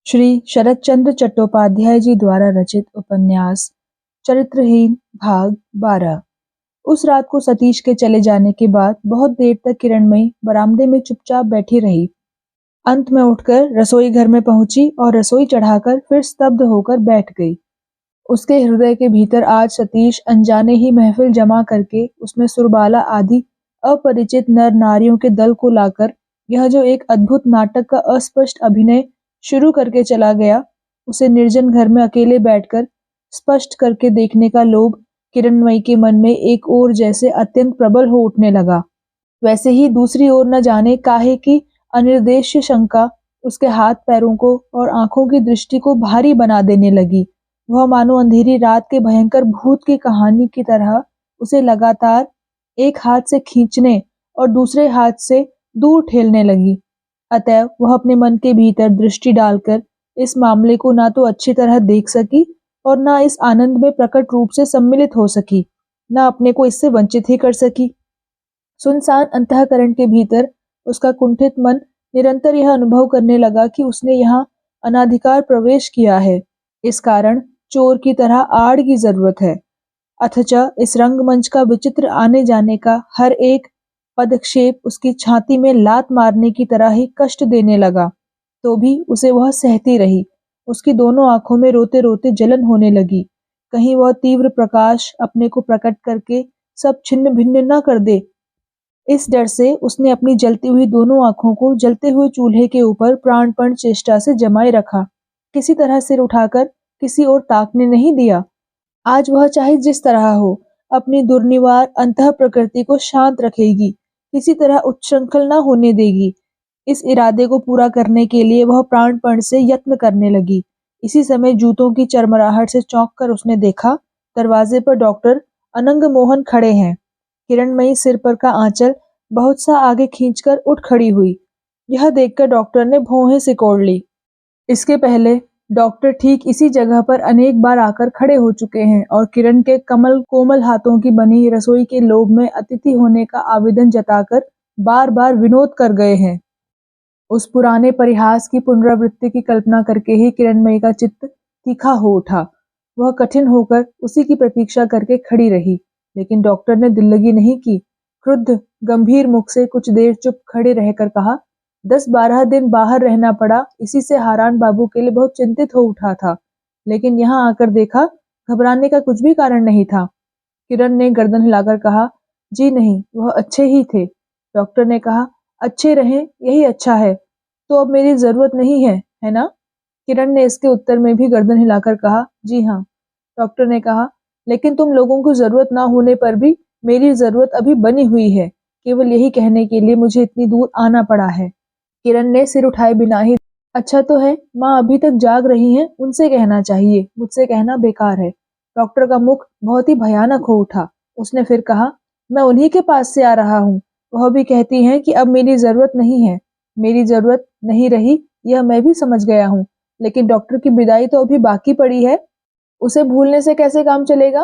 श्री शरतचंद्र चट्टोपाध्याय जी द्वारा रचित उपन्यास चरित्रहीन भाग 12। उस रात को सतीश के चले जाने के बाद बहुत देर तक किरणमयी बरामदे में चुपचाप बैठी रही। अंत में उठकर रसोई घर में पहुंची और रसोई चढ़ाकर फिर स्तब्ध होकर बैठ गई। उसके हृदय के भीतर आज सतीश अनजाने ही महफिल जमा करके उसमें सुरबाला आदि अपरिचित नर नारियों के दल को लाकर यह जो एक अद्भुत नाटक का अस्पष्ट अभिनय शुरू करके चला गया, उसे निर्जन घर में अकेले बैठकर स्पष्ट करके देखने का लोभ किरणमयी के मन में एक ओर जैसे अत्यंत प्रबल हो उठने लगा, वैसे ही दूसरी ओर न जाने काहे की अनिर्देश्य शंका उसके हाथ पैरों को और आंखों की दृष्टि को भारी बना देने लगी। वह मानो अंधेरी रात के भयंकर भूत की कहानी की तरह उसे लगातार एक हाथ से खींचने और दूसरे हाथ से दूर ठेलने लगी। अतएव वह अपने मन के भीतर दृष्टि डालकर इस मामले को ना तो अच्छी तरह देख सकी और ना इस आनंद में प्रकट रूप से सम्मिलित हो सकी, ना अपने को इससे वंचित ही कर सकी। सुनसान अंतःकरण के भीतर उसका कुंठित मन निरंतर यह अनुभव करने लगा कि उसने यहाँ अनाधिकार प्रवेश किया है। इस कारण चोर की तरह आड़ की जरूरत है। अथच इस रंगमंच का विचित्र आने जाने का हर एक पदक्षेप उसकी छाती में लात मारने की तरह ही कष्ट देने लगा, तो भी उसे वह सहती रही। उसकी दोनों आंखों में रोते रोते जलन होने लगी। कहीं वह तीव्र प्रकाश अपने को प्रकट करके सब छिन्न भिन्न न कर दे। इस डर से उसने अपनी जलती हुई दोनों आंखों को जलते हुए चूल्हे के ऊपर प्राणपण चेष्टा से जमाए रखा। किसी तरह सिर उठाकर किसी ओर ताकने नहीं दिया। आज वह चाहे जिस तरह हो, अपनी दुर्निवार अंतः प्रकृति को शांत रखेगी, किसी तरह उच्छृंखल न होने देगी। इस इरादे को पूरा करने के लिए वह प्राणपण से यत्न करने लगी। इसी समय जूतों की चरमराहट से चौंक कर उसने देखा, दरवाजे पर डॉक्टर अनंग मोहन खड़े हैं। किरणमयी सिर पर का आंचल बहुत सा आगे खींचकर उठ खड़ी हुई। यह देखकर डॉक्टर ने भौहें सिकोड़ ली। इसके पहले डॉक्टर ठीक इसी जगह पर अनेक बार आकर खड़े हो चुके हैं और किरण के कमल कोमल हाथों की बनी रसोई के लोभ में अतिथि होने का आवेदन जताकर बार बार विनोद कर गए हैं। उस पुराने परिहास की पुनरावृत्ति की कल्पना करके ही किरणमयी का चित्त तीखा हो उठा। वह कठिन होकर उसी की प्रतीक्षा करके खड़ी रही, लेकिन डॉक्टर ने दिल्लगी नहीं की। क्रुद्ध गंभीर मुख से कुछ देर चुप खड़े रहकर कहा, 10-12 दिन बाहर रहना पड़ा, इसी से हारान बाबू के लिए बहुत चिंतित हो उठा था, लेकिन यहाँ आकर देखा घबराने का कुछ भी कारण नहीं था। किरण ने गर्दन हिलाकर कहा, जी नहीं, वह अच्छे ही थे। डॉक्टर ने कहा, अच्छे रहें यही अच्छा है, तो अब मेरी जरूरत नहीं है ना? किरण ने इसके उत्तर में भी गर्दन हिलाकर कहा, जी हाँ। डॉक्टर ने कहा, लेकिन तुम लोगों को जरूरत ना होने पर भी मेरी जरूरत अभी बनी हुई है। केवल यही कहने के लिए मुझे इतनी दूर आना पड़ा है। किरण ने सिर उठाए बिना ही, अच्छा तो है, माँ अभी तक जाग रही हैं, उनसे कहना चाहिए, मुझसे कहना बेकार है। डॉक्टर का मुख बहुत ही भयानक हो उठा। उसने फिर कहा, मैं उन्हीं के पास से आ रहा हूँ। वह भी कहती हैं कि अब मेरी जरूरत नहीं है। मेरी जरूरत नहीं रही यह मैं भी समझ गया हूँ, लेकिन डॉक्टर की विदाई तो अभी बाकी पड़ी है, उसे भूलने से कैसे काम चलेगा?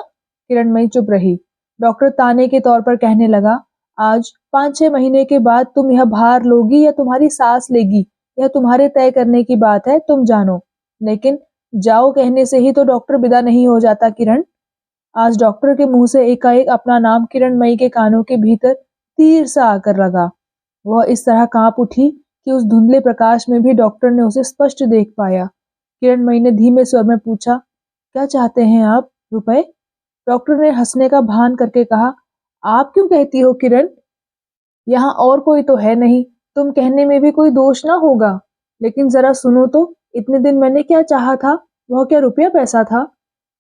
किरणमयी चुप रही। डॉक्टर ताने के तौर पर कहने लगा, आज 5-6 महीने के बाद तुम यह भार लोगी या तुम्हारी सास लेगी, यह तुम्हारे तय करने की बात है, तुम जानो। लेकिन जाओ कहने से ही तो डॉक्टर विदा नहीं हो जाता किरण। आज डॉक्टर के मुंह से एकाएक अपना नाम किरणमयी के कानों के भीतर तीर सा आकर लगा। वह इस तरह कांप उठी कि उस धुंधले प्रकाश में भी डॉक्टर ने उसे स्पष्ट देख पाया। किरणमयी ने धीमे स्वर में पूछा, क्या चाहते हैं आप? रुपए? डॉक्टर ने हंसने का भान करके कहा, आप क्यों कहती हो किरण? यहाँ और कोई तो है नहीं, तुम कहने में भी कोई दोष ना होगा। लेकिन जरा सुनो तो, इतने दिन मैंने क्या चाहा था? वह क्या रुपया पैसा था?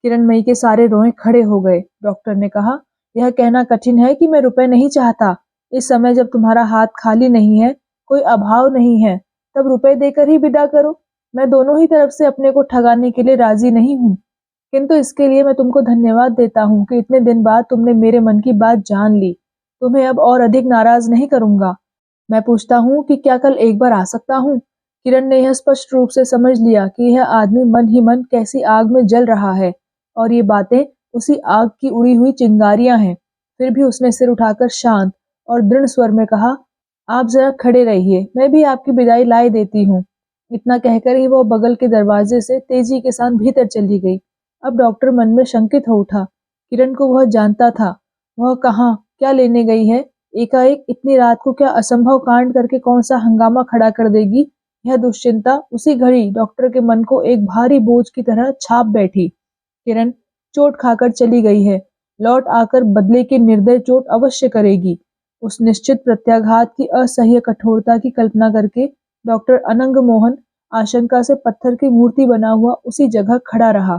किरणमयी के सारे रोए खड़े हो गए। डॉक्टर ने कहा, यह कहना कठिन है कि मैं रुपए नहीं चाहता। इस समय जब तुम्हारा हाथ खाली नहीं है, कोई अभाव नहीं है, तब रुपए देकर ही विदा करो। मैं दोनों ही तरफ से अपने को ठगाने के लिए राजी नहीं हूँ, किंतु इसके लिए मैं तुमको धन्यवाद देता हूँ कि इतने दिन बाद तुमने मेरे मन की बात जान ली। तुम्हें अब और अधिक नाराज नहीं करूंगा। मैं पूछता हूँ कि क्या कल एक बार आ सकता हूँ? किरण ने यह स्पष्ट रूप से समझ लिया कि यह आदमी मन ही मन कैसी आग में जल रहा है और ये बातें उसी आग की उड़ी हुई चिंगारियां हैं। फिर भी उसने सिर उठाकर शांत और दृढ़ स्वर में कहा, आप जरा खड़े रहिए, मैं भी आपकी विदाई लाए देती हूँ। इतना कहकर ही वह बगल के दरवाजे से तेजी के साथ भीतर चली गई। अब डॉक्टर मन में शंकित हो उठा। किरण को वह जानता था। वह कहाँ क्या लेने गई है? एकाएक इतनी रात को क्या असंभव कांड करके कौन सा हंगामा खड़ा कर देगी? यह दुश्चिंता उसी घड़ी डॉक्टर के मन को एक भारी बोझ की तरह छाप बैठी। किरण चोट खाकर चली गई है, लौट आकर बदले की निर्दय चोट अवश्य करेगी। उस निश्चित प्रत्याघात की असह्य कठोरता की कल्पना करके डॉक्टर अनंग मोहन आशंका से पत्थर की मूर्ति बना हुआ उसी जगह खड़ा रहा।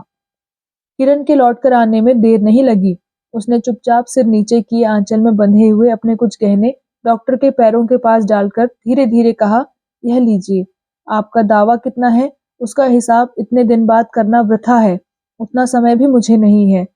किरण के लौटकर आने में देर नहीं लगी। उसने चुपचाप सिर नीचे किए आंचल में बंधे हुए अपने कुछ गहने डॉक्टर के पैरों के पास डालकर धीरे धीरे कहा, यह लीजिए। आपका दावा कितना है उसका हिसाब इतने दिन बाद करना वृथा है। उतना समय भी मुझे नहीं है,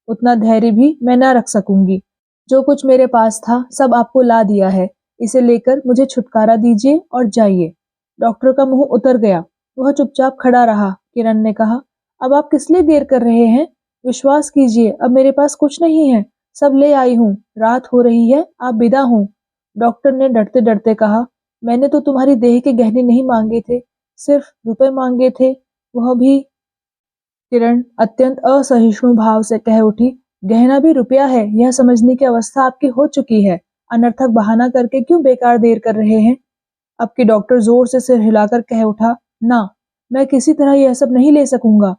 उतना धैर्य भी मैं न रख सकूंगी। जो कुछ मेरे पास था सब आपको ला दिया है। इसे लेकर मुझे छुटकारा दीजिए और जाइए। डॉक्टर का मुंह उतर गया। वह चुपचाप खड़ा रहा। किरण ने कहा, अब आप किस लिए देर कर रहे हैं? विश्वास कीजिए, अब मेरे पास कुछ नहीं है। सब ले आई हूँ। रात हो रही है, आप विदा हों। डॉक्टर ने डरते डरते कहा, मैंने तो तुम्हारी देह के गहने नहीं मांगे थे, सिर्फ रुपए मांगे थे, वह भी। किरण अत्यंत असहिष्णु भाव से कह उठी, गहना भी रुपया है, यह समझने की अवस्था आपकी हो चुकी है। अनर्थक बहाना करके क्यों बेकार देर कर रहे हैं? अब की डॉक्टर जोर से सिर हिलाकर कह उठा, ना, मैं किसी तरह यह सब नहीं ले सकूंगा।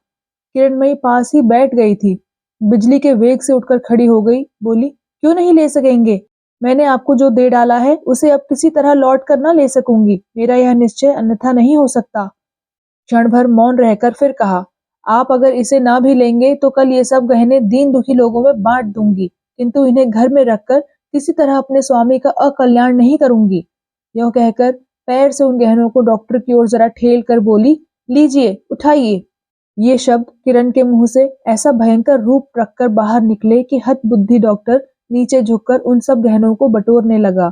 किरणमयी पास ही बैठ गई थी। बिजली के वेग से उठकर खड़ी हो गई, बोली, क्यों नहीं ले सकेंगे? मैंने आपको जो दे डाला है उसे अब किसी तरह लौट कर ना ले सकूंगी। मेरा यह निश्चय अन्यथा नहीं हो सकता। क्षण भर मौन रहकर फिर कहा, आप अगर इसे ना भी लेंगे तो कल ये सब गहने दीन दुखी लोगों में बांट दूंगी, किंतु इन्हें घर में रखकर किसी तरह अपने स्वामी का अकल्याण नहीं करूंगी। यह कहकर पैर से उन गहनों को डॉक्टर की ओर जरा ठेल कर बोली, लीजिए, उठाइए। ये शब्द किरण के मुंह से ऐसा भयंकर रूप रखकर बाहर निकले कि हतबुद्धि डॉक्टर नीचे झुककर उन सब गहनों को बटोरने लगा।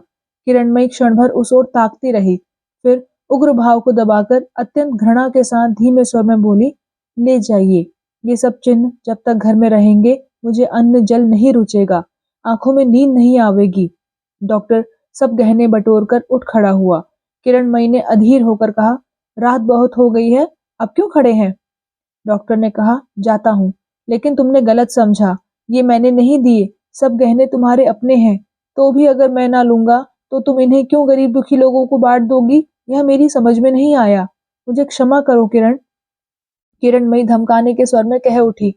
किरणमयी क्षण भर उस ओर ताकती रही, फिर उग्र भाव को दबाकर अत्यंत घृणा के साथ धीमे स्वर में बोली, ले जाइए। ये सब चिन्ह जब तक घर में रहेंगे मुझे अन्न जल नहीं रुचेगा, आंखों में नींद नहीं आवेगी। डॉक्टर सब गहने बटोर कर उठ खड़ा हुआ। किरणमयी ने अधीर होकर कहा, रात बहुत हो गई है, अब क्यों खड़े हैं? डॉक्टर ने कहा, जाता हूँ, लेकिन तुमने गलत समझा। ये मैंने नहीं दिए, सब गहने तुम्हारे अपने हैं। तो भी अगर मैं ना लूंगा तो तुम इन्हें क्यों गरीब दुखी लोगों को बांट दोगी? यह मेरी समझ में नहीं आया। मुझे क्षमा करो किरण। किरणमयी धमकाने के स्वर में कह उठी,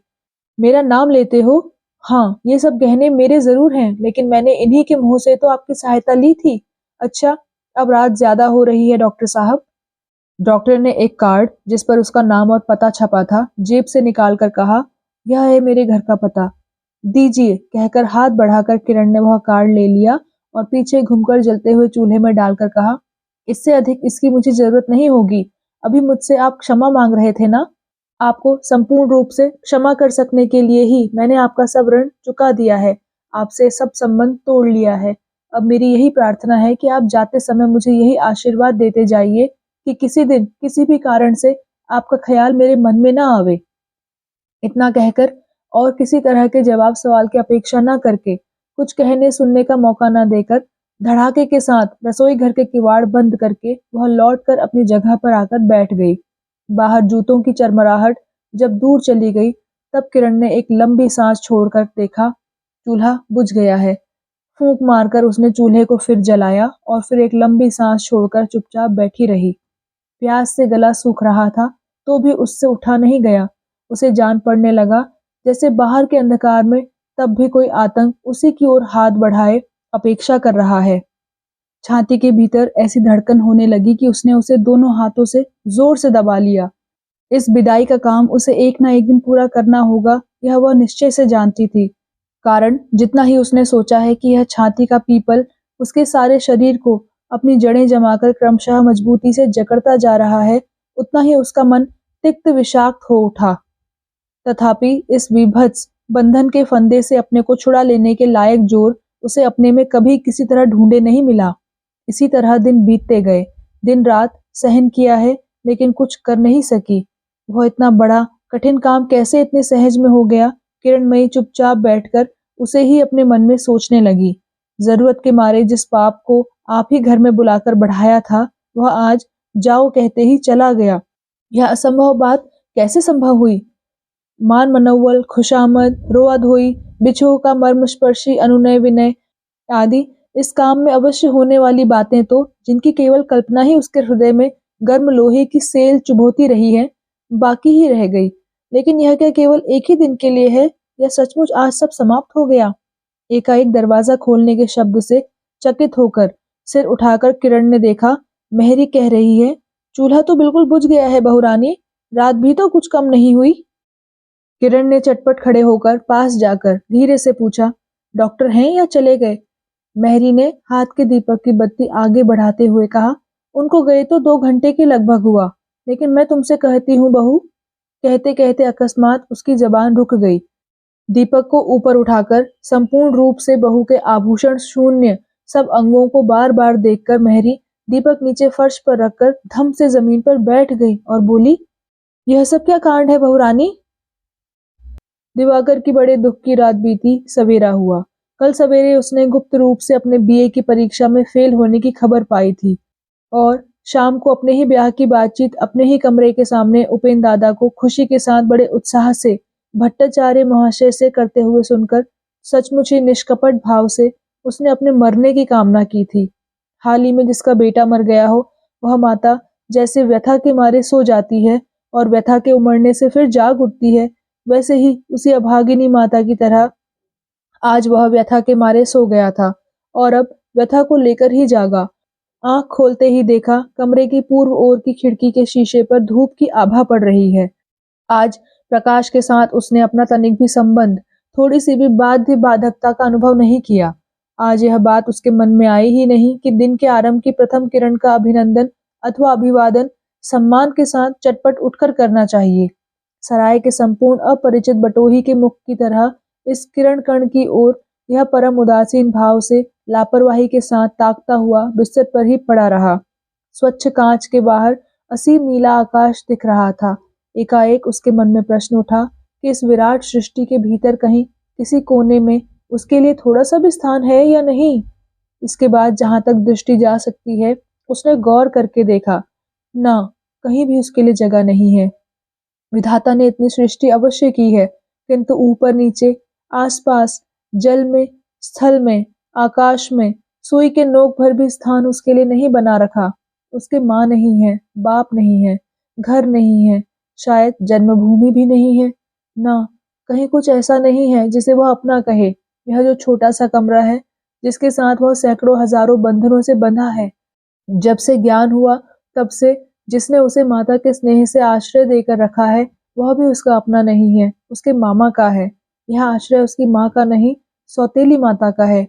मेरा नाम लेते हो? हाँ, ये सब गहने मेरे जरूर हैं, लेकिन मैंने इन्हीं के मुंह से तो आपकी सहायता ली थी। अच्छा, अब रात ज्यादा हो रही है डॉक्टर साहब। डॉक्टर ने एक कार्ड जिस पर उसका नाम और पता छपा था जेब से निकालकर कहा, यह है मेरे घर का पता। दीजिए, कहकर हाथ बढ़ाकर किरण ने वह कार्ड ले लिया और पीछे घूमकर जलते हुए चूल्हे में डालकर कहा, इससे अधिक इसकी मुझे जरूरत नहीं होगी। अभी मुझसे आप क्षमा मांग रहे थे ना? आपको संपूर्ण रूप से क्षमा कर सकने के लिए ही मैंने आपका सब ऋण चुका दिया है, आपसे सब संबंध तोड़ लिया है। अब मेरी यही प्रार्थना है कि आप जाते समय मुझे यही आशीर्वाद देते जाइए कि किसी दिन किसी भी कारण से आपका ख्याल मेरे मन में ना आवे। इतना कहकर और किसी तरह के जवाब सवाल की अपेक्षा न करके, कुछ कहने सुनने का मौका न देकर, धड़ाके के साथ रसोई घर के किवाड़ बंद करके वह लौटकर अपनी जगह पर आकर बैठ गई। बाहर जूतों की चरमराहट जब दूर चली गई, तब किरण ने एक लंबी सांस छोड़कर देखा, चूल्हा बुझ गया है। फूंक मारकर उसने चूल्हे को फिर जलाया और फिर एक लंबी सांस छोड़कर चुपचाप बैठी रही। प्यास से गला सूख रहा था तो भी उससे उठा नहीं गया। उसे जान पड़ने लगा जैसे बाहर के अंधकार में तब भी कोई आतंक उसी की ओर हाथ बढ़ाए अपेक्षा कर रहा है। छाती के भीतर ऐसी धड़कन होने लगी कि उसने उसे दोनों हाथों से जोर से दबा लिया। इस विदाई का काम उसे एक ना एक दिन पूरा करना होगा, यह वह निश्चय से जानती थी। कारण जितना ही उसने सोचा है कि यह छाती का पीपल उसके सारे शरीर को अपनी जड़ें जमाकर क्रमशः मजबूती से जकड़ता जा रहा है, उतना ही उसका मन तिक्त विषाक्त हो उठा। तथापि इस विभत्स बंधन के फंदे से अपने को छुड़ा लेने के लायक जोर उसे अपने में कभी किसी तरह ढूंढे नहीं मिला। इसी तरह दिन बीतते गए। दिन रात सहन किया है, लेकिन कुछ कर नहीं सकी। वह इतना बड़ा कठिन काम कैसे इतने सहज में हो गया? किरणमयी चुपचाप बैठकर उसे ही अपने मन में सोचने लगी। जरूरत के मारे जिस पाप को आप ही घर में बुलाकर बढ़ाया था, वह आज जाओ कहते ही चला गया। यह असंभव बात कैसे संभव हुई? मान मनोवल, खुशामद, रोआ धोई, बिछोह का मर्मस्पर्शी अनुनय विनय आदि इस काम में अवश्य होने वाली बातें तो जिनकी केवल कल्पना ही उसके हृदय में गर्म लोहे की सेल चुभोती रही है, बाकी ही रह गई। लेकिन यह क्या केवल एक ही दिन के लिए है या सचमुच आज सब समाप्त हो गया? एकाएक दरवाजा खोलने के शब्द से चकित होकर सिर उठाकर किरण ने देखा, मेहरी कह रही है, चूल्हा तो बिल्कुल बुझ गया है बहुरानी, रात भी तो कुछ कम नहीं हुई। किरण ने चटपट खड़े होकर पास जाकर धीरे से पूछा, डॉक्टर हैं या चले गए? मेहरी ने हाथ के दीपक की बत्ती आगे बढ़ाते हुए कहा, उनको गए तो 2 घंटे के लगभग हुआ, लेकिन मैं तुमसे कहती हूँ बहू। कहते कहते अकस्मात उसकी जबान रुक गई। दीपक को ऊपर उठाकर संपूर्ण रूप से बहू के आभूषण शून्य सब अंगों को बार बार देखकर मेहरी दीपक नीचे फर्श पर रखकर धम से जमीन पर बैठ गई और बोली, यह सब क्या कांड है बहुरानी? दिवाकर की बड़े दुख की रात बीती, सवेरा हुआ। कल सवेरे उसने गुप्त रूप से अपने बीए की परीक्षा में फेल होने की खबर पाई थी और शाम को अपने ही ब्याह की बातचीत अपने ही कमरे के सामने उपेंद्र दादा को खुशी के साथ बड़े उत्साह से भट्टाचार्य महाशय से करते हुए सुनकर सचमुच ही निष्कपट भाव से उसने अपने मरने की कामना की थी। हाल ही में जिसका बेटा मर गया हो, वह माता जैसे व्यथा के मारे सो जाती है और व्यथा के उमड़ने से फिर जाग उठती है, वैसे ही उसी अभागिनी माता की तरह आज वह व्यथा के मारे सो गया था और अब व्यथा को लेकर ही जागा। आंख खोलते ही देखा कमरे की पूर्व ओर की खिड़की के शीशे पर धूप की आभा पड़ रही है। आज प्रकाश के साथ उसने अपना तनिक भी संबंध, थोड़ी सी भी बाध्य बाधकता का अनुभव नहीं किया। आज यह बात उसके मन में आई ही नहीं कि दिन के आरंभ की प्रथम किरण का अभिनंदन अथवा अभिवादन सम्मान के साथ चटपट उठकर करना चाहिए। सराय के संपूर्ण अपरिचित बटोही के मुख की तरह इस किरण कण की ओर यह परम उदासीन भाव से लापरवाही के साथ ताकता हुआ बिस्तर पर ही पड़ा रहा। स्वच्छ कांच के बाहर असीम नीला आकाश दिख रहा था। एकाएक उसके मन में प्रश्न उठा कि इस विराट सृष्टि के भीतर कहीं किसी कोने में उसके लिए थोड़ा सा भी स्थान है या नहीं। इसके बाद जहां तक दृष्टि जा सकती है उसने गौर करके देखा, ना कहीं भी उसके लिए जगह नहीं है। विधाता ने इतनी सृष्टि अवश्य की है, किंतु ऊपर नीचे आसपास जल में, स्थल में, आकाश में सुई के नोक भर भी स्थान उसके लिए नहीं बना रखा। उसके माँ नहीं है, बाप नहीं है, घर नहीं है, शायद जन्मभूमि भी नहीं है। ना कहीं कुछ ऐसा नहीं है जिसे वह अपना कहे। यह जो छोटा सा कमरा है जिसके साथ वह सैकड़ों हजारों बंधनों से बंधा है, जब से ज्ञान हुआ तब से जिसने उसे माता के स्नेह से आश्रय देकर रखा है, वह भी उसका अपना नहीं है, उसके मामा का है। यह आश्रय उसकी माँ का नहीं, सौतेली माता का है।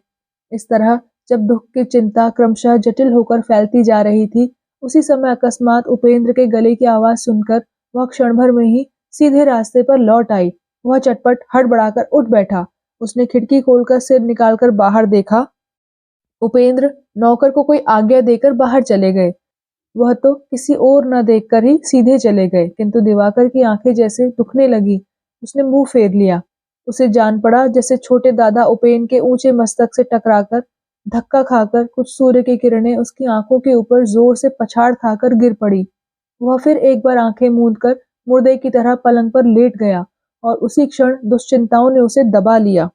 इस तरह जब दुख की चिंता क्रमशः जटिल होकर फैलती जा रही थी, उसी समय अकस्मात उपेंद्र के गले की आवाज सुनकर वह क्षण भर में ही सीधे रास्ते पर लौट आई। वह चटपट हड़बड़ाकर उठ बैठा। उसने खिड़की खोलकर सिर निकालकर बाहर देखा। उपेंद्र नौकर को कोई आज्ञा देकर बाहर चले गए। वह तो किसी और न देखकर ही सीधे चले गए, किंतु दिवाकर की आंखें जैसे दुखने लगी। उसने मुंह फेर लिया। उसे जान पड़ा जैसे छोटे दादा उपेंद्र के ऊंचे मस्तक से टकराकर धक्का खाकर कुछ सूर्य की किरणें उसकी आंखों के ऊपर जोर से पछाड़ खाकर गिर पड़ी। वह फिर एक बार आंखें मूंद कर मुर्दे की तरह पलंग पर लेट गया और उसी क्षण दुश्चिंताओं ने उसे दबा लिया।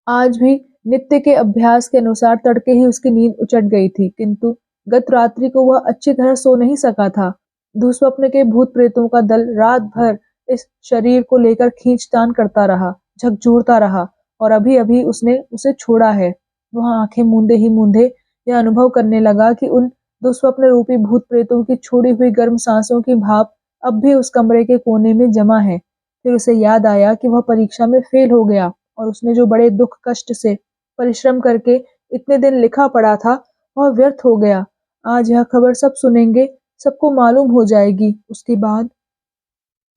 आज भी नित्य के अभ्यास के अनुसार तड़के ही उसकी नींद उचट गई थी, किंतु गत रात्रि को वह अच्छी तरह सो नहीं सका था। दुस्वप्न के भूत प्रेतों का दल रात भर इस शरीर को लेकर खींचतान करता रहा, झकझोरता रहा और अभी अभी उसने उसे छोड़ा है। वह आंखें मूंदे ही मूंदे यह अनुभव करने लगा कि उन दुस्वप्न रूपी भूत प्रेतों की छोड़ी हुई गर्म सांसों की भाप अब भी उस कमरे के कोने में जमा है। फिर उसे याद आया कि वह परीक्षा में फेल हो गया और उसने जो बड़े दुख कष्ट से परिश्रम करके इतने दिन लिखा पड़ा था, वह व्यर्थ हो गया। आज यह खबर सब सुनेंगे, सबको मालूम हो जाएगी।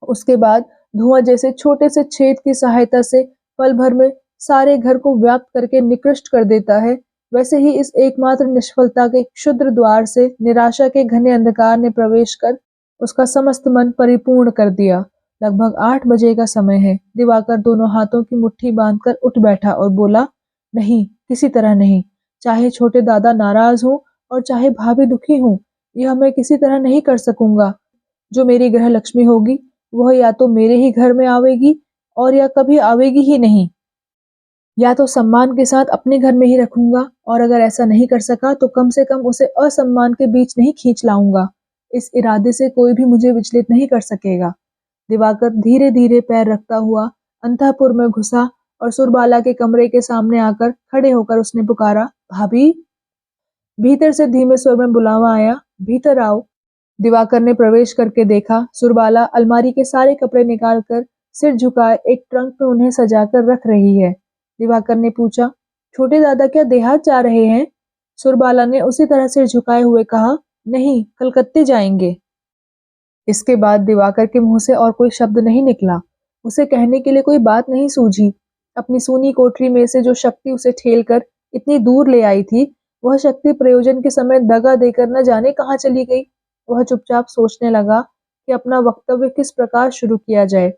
उसके बाद धुआं जैसे छोटे से छेद की सहायता से पल भर में सारे घर को व्याप्त करके निकृष्ट कर देता है, वैसे ही इस एकमात्र निष्फलता के क्षुद्र द्वार से निराशा के घने अंधकार ने प्रवेश कर उसका समस्त मन परिपूर्ण कर दिया। लगभग 8 बजे का समय है। दिवाकर दोनों हाथों की मुट्ठी बांधकर उठ बैठा और बोला, नहीं, किसी तरह नहीं। चाहे छोटे दादा नाराज हों और चाहे भाभी दुखी हों, यह मैं किसी तरह नहीं कर सकूंगा। जो मेरी गृह लक्ष्मी होगी वह या तो मेरे ही घर में आवेगी और या कभी आवेगी ही नहीं। या तो सम्मान के साथ अपने घर में ही रखूंगा और अगर ऐसा नहीं कर सका तो कम से कम उसे असम्मान के बीच नहीं खींच लाऊंगा। इस इरादे से कोई भी मुझे विचलित नहीं कर सकेगा। दिवाकर धीरे धीरे पैर रखता हुआ अंतःपुर में घुसा और सुरबाला के कमरे के सामने आकर खड़े होकर उसने पुकारा, भाभी। भीतर से धीमे स्वर में बुलावा आया, भीतर आओ। दिवाकर ने प्रवेश करके देखा, सुरबाला अलमारी के सारे कपड़े निकालकर सिर झुकाए एक ट्रंक में उन्हें सजाकर रख रही है। दिवाकर ने पूछा, छोटे दादा क्या देहात जा रहे हैं? सुरबाला ने उसी तरह सिर झुकाए हुए कहा, नहीं, कलकत्ते जाएंगे। इसके बाद दिवाकर के मुंह से और कोई शब्द नहीं निकला। उसे कहने के लिए कोई बात नहीं सूझी। अपनी सूनी कोठरी में से जो शक्ति उसे ठेलकर इतनी दूर ले आई थी, वह शक्ति प्रयोजन के समय दगा देकर न जाने कहाँ चली गई। वह चुपचाप सोचने लगा कि अपना वक्तव्य किस प्रकार शुरू किया जाए।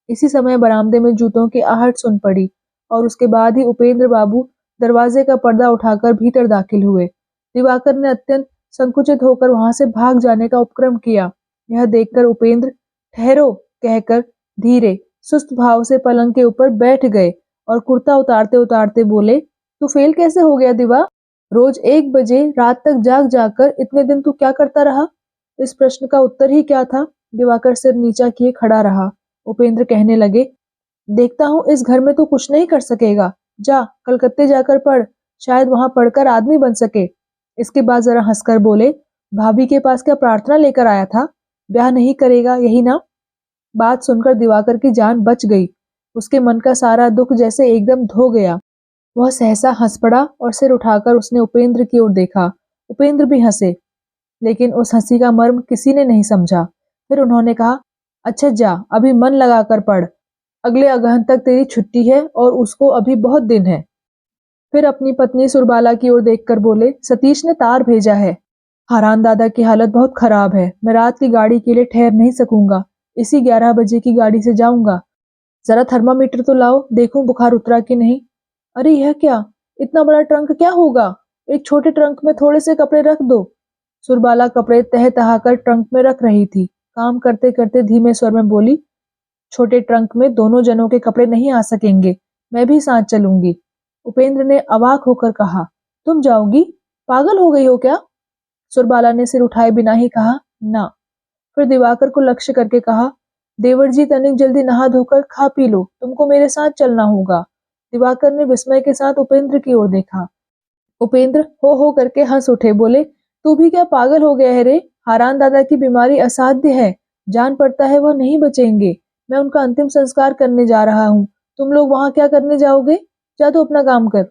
इसी समय बरामदे में जूतों की आहट सुन पड़ी और उसके बाद ही उपेंद्र बाबू दरवाजे का पर्दा उठाकर भीतर दाखिल हुए। दिवाकर ने अत्यंत संकुचित होकर वहां से भाग जाने का उपक्रम किया। यह देखकर उपेंद्र ठहरो कहकर धीरे सुस्त भाव से पलंग के ऊपर बैठ गए और कुर्ता उतारते उतारते बोले, तू फेल कैसे हो गया दिवा? रोज 1 बजे रात तक जाग जाकर इतने दिन तू क्या करता रहा? इस प्रश्न का उत्तर ही क्या था? दिवाकर सिर नीचा किए खड़ा रहा। उपेंद्र कहने लगे, देखता हूँ इस घर में तू कुछ नहीं कर सकेगा। जा कलकत्ते जाकर पढ़, शायद वहां पढ़कर आदमी बन सके। इसके बाद जरा हंसकर बोले, भाभी के पास क्या प्रार्थना लेकर आया था? ब्याह नहीं करेगा यही ना? बात सुनकर दिवाकर की जान बच गई। उसके मन का सारा दुख जैसे एकदम धो गया। वह सहसा हंस पड़ा और सिर उठाकर उसने उपेंद्र की ओर देखा। उपेंद्र भी हंसे, लेकिन उस हंसी का मर्म किसी ने नहीं समझा। फिर उन्होंने कहा, अच्छा जा, अभी मन लगाकर पढ़। अगले अगहन तक तेरी छुट्टी है और उसको अभी बहुत दिन है। फिर अपनी पत्नी सुरबाला की ओर देखकर बोले, सतीश ने तार भेजा है। हारान दादा की हालत बहुत खराब है। मैं रात की गाड़ी के लिए ठहर नहीं सकूंगा। इसी 11 बजे की गाड़ी से जाऊंगा। जरा थर्मामीटर तो लाओ, देखूं बुखार उतरा कि नहीं। अरे यह क्या, इतना बड़ा ट्रंक क्या होगा? एक छोटे ट्रंक में थोड़े से कपड़े रख दो। सुरबाला कपड़े तह तहाकर ट्रंक में रख रही थी। काम करते करते धीमे स्वर में बोली, छोटे ट्रंक में दोनों जनों के कपड़े नहीं आ सकेंगे, मैं भी साथ चलूंगी। उपेंद्र ने अवाक होकर कहा, तुम जाओगी? पागल हो गई हो क्या? सुरबाला ने सिर उठाए बिना ही कहा, ना। फिर दिवाकर को लक्ष्य करके कहा, देवर जी तनिक जल्दी नहा धोकर खा पी लो, तुमको मेरे साथ चलना होगा। दिवाकर ने विस्मय के साथ उपेंद्र की ओर देखा। उपेंद्र हो करके हंस उठे, बोले, तू भी क्या पागल हो गया है रे? हारान दादा की बीमारी असाध्य है, जान पड़ता है वह नहीं बचेंगे। मैं उनका अंतिम संस्कार करने जा रहा हूँ। तुम लोग वहां क्या करने जाओगे? जा तो अपना काम कर।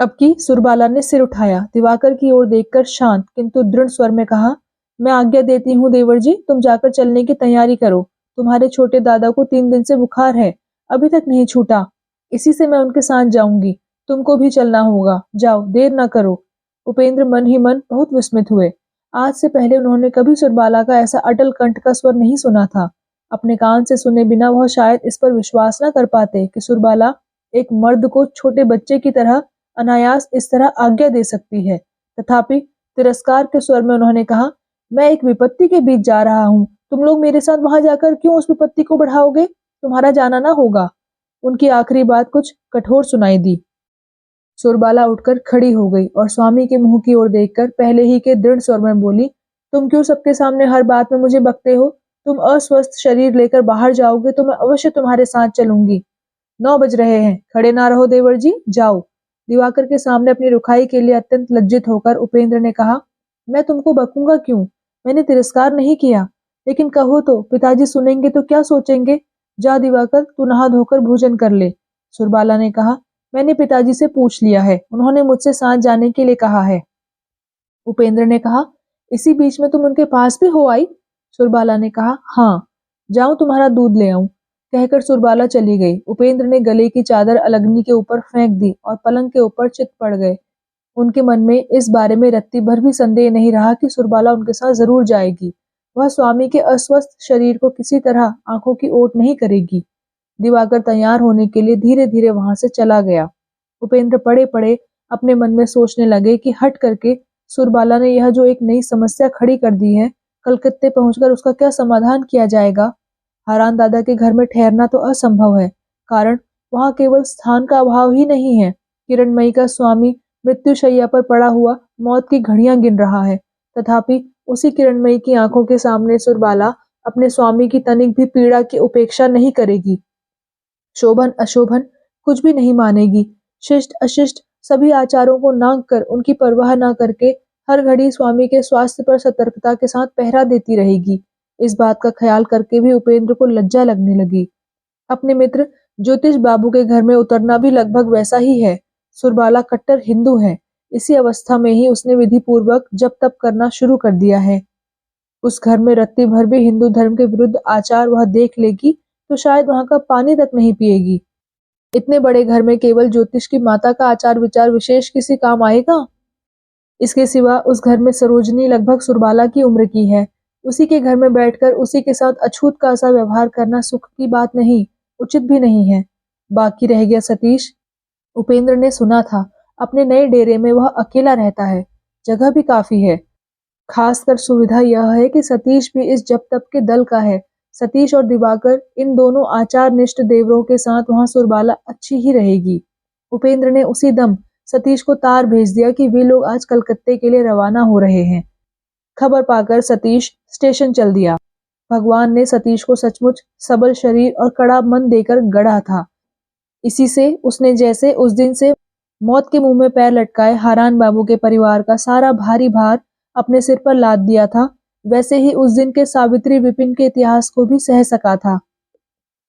अब की सुरबाला ने सिर उठाया, दिवाकर की ओर देखकर शांत किंतु दृढ़ स्वर में कहा, मैं आज्ञा देती हूँ देवर जी, तुम जाकर चलने की तैयारी करो। तुम्हारे छोटे दादा को 3 दिन से बुखार है, अभी तक नहीं छूटा। इसी से मैं उनके साथ जाऊंगी। तुमको भी चलना होगा, जाओ, देर न करो। उपेंद्र मन ही मन बहुत विस्मित हुए। आज से पहले उन्होंने कभी सुरबाला का ऐसा अटल कंठ का स्वर नहीं सुना था। अपने कान से सुने बिना वह शायद इस पर विश्वास न कर पाते कि सुरबाला एक मर्द को छोटे बच्चे की तरह अनायास इस तरह आज्ञा दे सकती है। तथापि तिरस्कार के स्वर में उन्होंने कहा, मैं एक विपत्ति के बीच जा रहा हूँ, तुम लोग मेरे साथ वहां जाकर क्यों उस विपत्ति को बढ़ाओगे? तुम्हारा जाना ना होगा। उनकी आखिरी बात कुछ कठोर सुनाई दी। सुरबाला उठकर खड़ी हो गई और स्वामी के मुंह की ओर देखकर पहले ही के दृढ़ स्वर में बोली, तुम क्यों सबके सामने हर बात में मुझे बकते हो? तुम अस्वस्थ शरीर लेकर बाहर जाओगे तो मैं अवश्य तुम्हारे साथ चलूंगी। 9 बज रहे हैं, खड़े ना रहो देवर जी, जाओ। दिवाकर के सामने अपनी रुखाई के लिए अत्यंत लज्जित होकर उपेंद्र ने कहा, मैं तुमको बकूंगा क्यों? मैंने तिरस्कार नहीं किया, लेकिन कहो तो पिताजी सुनेंगे तो क्या सोचेंगे? जा दिवाकर, तू नहा धोकर भोजन कर ले। सुरबाला ने कहा, मैंने पिताजी से पूछ लिया है, उन्होंने मुझसे साथ जाने के लिए कहा है। उपेंद्र ने कहा, इसी बीच में तुम उनके पास भी हो आई? सुरबाला ने कहा, हाँ। जाऊं तुम्हारा दूध ले आऊं? कहकर सुरबाला चली गई। उपेंद्र ने गले की चादर अलगनी के ऊपर फेंक दी और पलंग के ऊपर चित पड़ गए। उनके मन में इस बारे में रत्ती भर भी संदेह नहीं रहा कि सुरबाला उनके साथ जरूर जाएगी। वह स्वामी के अस्वस्थ शरीर को किसी तरह आंखों की ओट नहीं करेगी। दिवाकर तैयार होने के लिए धीरे धीरे वहां से चला गया। उपेंद्र पड़े पड़े अपने मन में सोचने लगे कि हट करके सुरबाला ने यह जो एक नई समस्या खड़ी कर दी है, कलकत्ते पहुंचकर उसका क्या समाधान किया जाएगा? हारान दादा के घर में ठहरना तो असंभव है, कारण वहां केवल स्थान का अभाव ही नहीं है। किरणमयी का स्वामी मृत्युशैया पर पड़ा हुआ मौत की घड़ियां गिन रहा है, तथापि उसी किरणमयी की आंखों के सामने सुरबाला अपने स्वामी की तनिक भी पीड़ा की उपेक्षा नहीं करेगी। शोभन अशोभन कुछ भी नहीं मानेगी। शिष्ट अशिष्ट सभी आचारों को नांग कर उनकी परवाह न करके हर घड़ी स्वामी के स्वास्थ्य पर सतर्कता के साथ पहरा देती रहेगी। इस बात का ख्याल करके भी उपेंद्र को लज्जा लगने लगी। अपने मित्र ज्योतिष बाबू के घर में उतरना भी लगभग वैसा ही है। सुरबाला कट्टर हिंदू है। इसी अवस्था में ही उसने विधि पूर्वक जप तप करना शुरू कर दिया है। उस घर में रत्ती भर भी हिंदू धर्म के विरुद्ध आचार वह देख लेगी तो शायद वहां का पानी तक नहीं पिएगी। इतने बड़े घर में केवल ज्योतिष की माता का आचार विचार विशेष किसी काम आएगा? इसके सिवा उस घर में सरोजनी लगभग सुरबाला की उम्र की है। उसी के घर में बैठकर उसी के साथ अछूत का सा व्यवहार करना सुख की बात नहीं, उचित भी नहीं है। बाकी रह गया सतीश। उपेंद्र ने सुना था अपने नए डेरे में वह अकेला रहता है। जगह भी काफी है। खासकर सुविधा यह है कि सतीश भी इस जप तप के दल का है। सतीश और दिवाकर इन दोनों आचार निष्ठ देवरों के साथ वहां सुरबाला अच्छी ही रहेगी। उपेंद्र ने उसी दम सतीश को तार भेज दिया कि वे लोग आज कलकत्ते के लिए रवाना हो रहे हैं। खबर पाकर सतीश स्टेशन चल दिया। भगवान ने सतीश को सचमुच सबल शरीर और कड़ा मन देकर गढ़ा था। इसी से उसने जैसे उस दिन से मौत के मुंह में पैर लटकाए हारान बाबू के परिवार का सारा भारी भार अपने सिर पर लाद दिया था, वैसे ही उस दिन के सावित्री विपिन के इतिहास को भी सह सका था।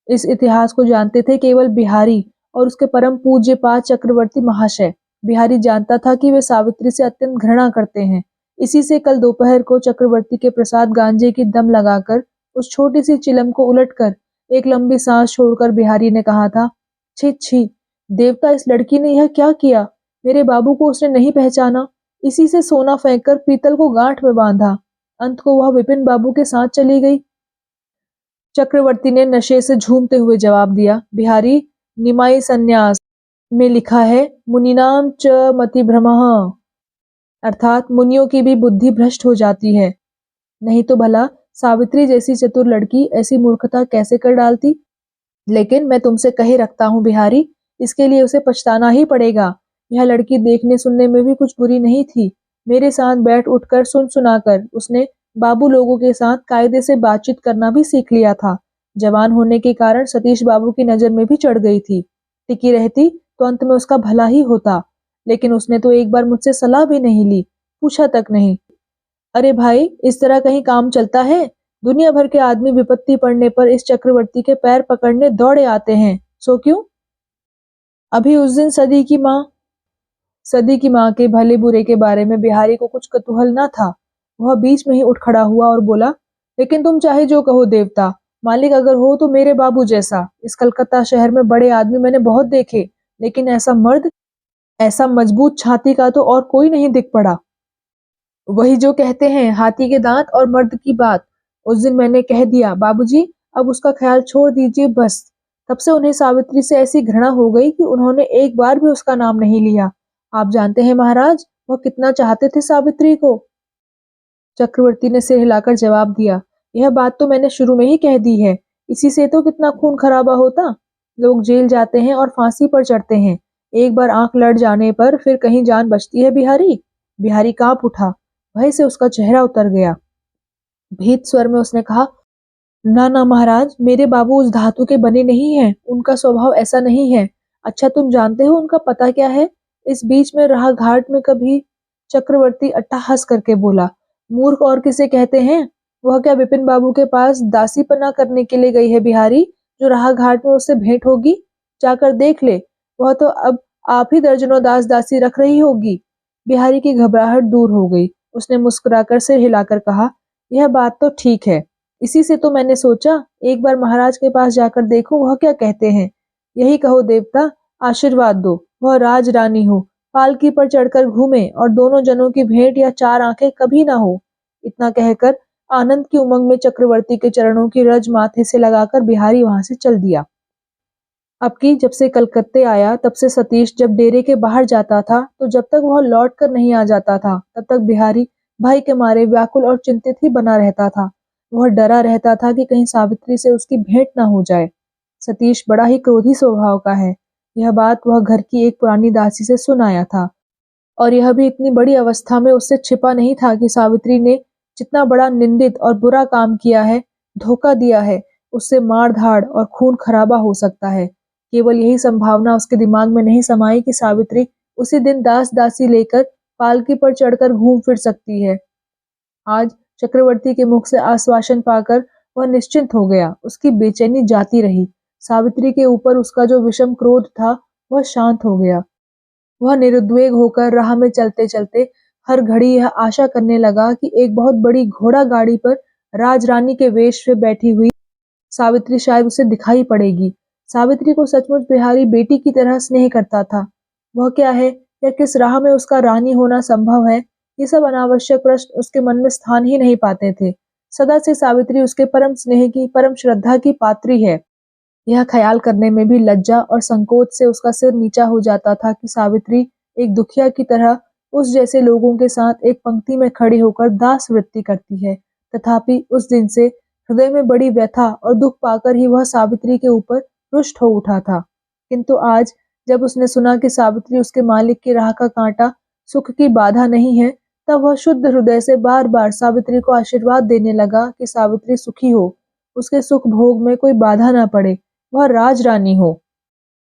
इस इतिहास को जानते थे केवल बिहारी और उसके परम पूज्य पाद चक्रवर्ती महाशय। बिहारी जानता था कि वे सावित्री से अत्यंत घृणा करते हैं। इसी से कल दोपहर को चक्रवर्ती के प्रसाद गांजे की दम लगाकर उस छोटी सी चिलम को उलटकर एक लंबी सांस छोड़कर बिहारी ने कहा था, छी छी, देवता, इस लड़की ने यह क्या किया? मेरे बाबू को उसने नहीं पहचाना। इसी से सोना फेंककर पीतल को गांठ में बांधा। अंत को वह विपिन बाबू के साथ चली गई। चक्रवर्ती ने नशे से झूमते हुए जवाब दिया, बिहारी, निमाई संन्यास में लिखा है मुनिनाम च मति भ्रमः, अर्थात मुनियों की भी बुद्धि भ्रष्ट हो जाती है। नहीं तो भला सावित्री जैसी चतुर लड़की ऐसी मूर्खता कैसे कर डालती? लेकिन मैं तुमसे कहे रखता हूँ बिहारी, इसके लिए उसे पछताना ही पड़ेगा। यह लड़की देखने सुनने में भी कुछ बुरी नहीं थी। मेरे साथ बैठ उठकर सुन सुनाकर उसने बाबू लोगों के साथ कायदे से बातचीत करना भी सीख लिया था। जवान होने के कारण सतीश बाबू की नजर में भी चढ़ गई थी। टिकी रहती तो अंत में उसका भला ही होता, लेकिन उसने तो एक बार मुझसे सलाह भी नहीं ली, पूछा तक नहीं। अरे भाई, इस तरह कहीं काम चलता है? दुनिया भर के आदमी विपत्ति पड़ने पर इस चक्रवर्ती के पैर पकड़ने दौड़े आते हैं, सो क्यों? अभी उस दिन सदी की माँ के भले बुरे के बारे में बिहारी को कुछ कुतूहल न था। वह बीच में ही उठ खड़ा हुआ और बोला, लेकिन तुम चाहे जो कहो देवता, मालिक अगर हो तो मेरे बाबू जैसा। इस कलकत्ता शहर में बड़े आदमी मैंने बहुत देखे, लेकिन ऐसा मर्द, ऐसा मजबूत छाती का तो और कोई नहीं दिख पड़ा। वही जो कहते हैं हाथी के दांत और मर्द की बात। उस दिन मैंने कह दिया, बाबूजी अब उसका ख्याल छोड़ दीजिए बस। तब से उन्हें सावित्री से ऐसी घृणा हो गई कि उन्होंने एक बार भी उसका नाम नहीं लिया। आप जानते हैं महाराज, वह कितना चाहते थे सावित्री को। चक्रवर्ती ने सिर हिलाकर जवाब दिया, यह बात तो मैंने शुरू में ही कह दी है। इसी से तो कितना खून खराबा होता। लोग जेल जाते हैं और फांसी पर चढ़ते हैं। एक बार आंख लड़ जाने पर फिर कहीं जान बचती है बिहारी? बिहारी कांप उठा। भय से उसका चेहरा उतर गया। भीत स्वर में उसने कहा, ना ना महाराज, मेरे बाबू उस धातु के बने नहीं हैं। उनका स्वभाव ऐसा नहीं है। अच्छा, तुम जानते हो उनका पता क्या है? इस बीच में राह घाट में कभी? चक्रवर्ती अट्टहास करके बोला, मूर्ख और किसे कहते हैं? वह क्या विपिन बाबू के पास दासीपना करने के लिए गई है बिहारी, जो राह घाट में उससे भेंट होगी? जाकर देख ले, वह तो अब आप ही दर्जनों दास दासी रख रही होगी। बिहारी की घबराहट दूर हो गई। उसने मुस्कुराकर सिर हिलाकर कहा, यह बात तो ठीक है। इसी से तो मैंने सोचा एक बार महाराज के पास जाकर देखूं वह क्या कहते हैं। यही कहो देवता, आशीर्वाद दो, वह राज रानी हो, पालकी पर चढ़कर घूमे और दोनों जनों की भेंट या चार आंखें कभी ना हो। इतना कहकर आनंद की उमंग में चक्रवर्ती के चरणों की रज माथे से लगाकर बिहारी वहां से चल दिया। अब की जब से कलकत्ते आया तब से सतीश जब डेरे के बाहर जाता था तो जब तक वह लौट कर नहीं आ जाता था तब तक बिहारी भाई के मारे व्याकुल और चिंतित ही बना रहता था। वह डरा रहता था कि कहीं सावित्री से उसकी भेंट ना हो जाए। सतीश बड़ा ही क्रोधी स्वभाव का है। यह बात वह घर की एक पुरानी दासी से सुन आया था और यह भी इतनी बड़ी अवस्था में उससे छिपा नहीं था कि सावित्री ने जितना बड़ा निंदित और बुरा काम किया है, धोखा दिया है, उससे मार-धाड़ और खून खराबा हो सकता है। केवल यही संभावना उसके दिमाग में नहीं समाई कि सावित्री उसी दिन दास-दासी लेकर पालकी पर चढ़कर घूम फिर सकती है। आज चक्रवर्ती के मुख से आश्वासन पाकर वह निश्चिंत हो गया। उसकी बेचैनी जाती रही। सावित्री के ऊपर उसका जो विषम क्रोध था, वह शांत हो गया। वह निरुद्वेग होकर राह में चलते-चलते हर घड़ी यह आशा करने लगा कि एक बहुत बड़ी घोड़ा गाड़ी पर राजरानी के वेश में बैठी हुई सावित्री शायद उसे दिखाई पड़ेगी। सावित्री को सचमुच बिहारी बेटी की तरह स्नेह करता था। वह क्या है या किस राह में उसका रानी होना संभव है, ये सब अनावश्यक प्रश्न उसके मन में स्थान ही नहीं पाते थे। सदा से सावित्री उसके परम स्नेह की, परम श्रद्धा की पात्री है। यह ख्याल करने में भी लज्जा और संकोच से उसका सिर नीचा हो जाता था कि सावित्री एक दुखिया की तरह उस जैसे लोगों के साथ एक पंक्ति में खड़ी होकर दास वृत्ति करती है। तथापि उस दिन से हृदय में बड़ी व्यथा और दुख पाकर ही वह सावित्री के ऊपर रुष्ट हो उठा था। किंतु आज जब उसने सुना कि सावित्री उसके मालिक की राह का कांटा, सुख की बाधा नहीं है, तब वह शुद्ध हृदय से बार-बार सावित्री को आशीर्वाद देने लगा कि सावित्री सुखी हो, उसके सुख भोग में कोई बाधा न पड़े, वह राजरानी हो।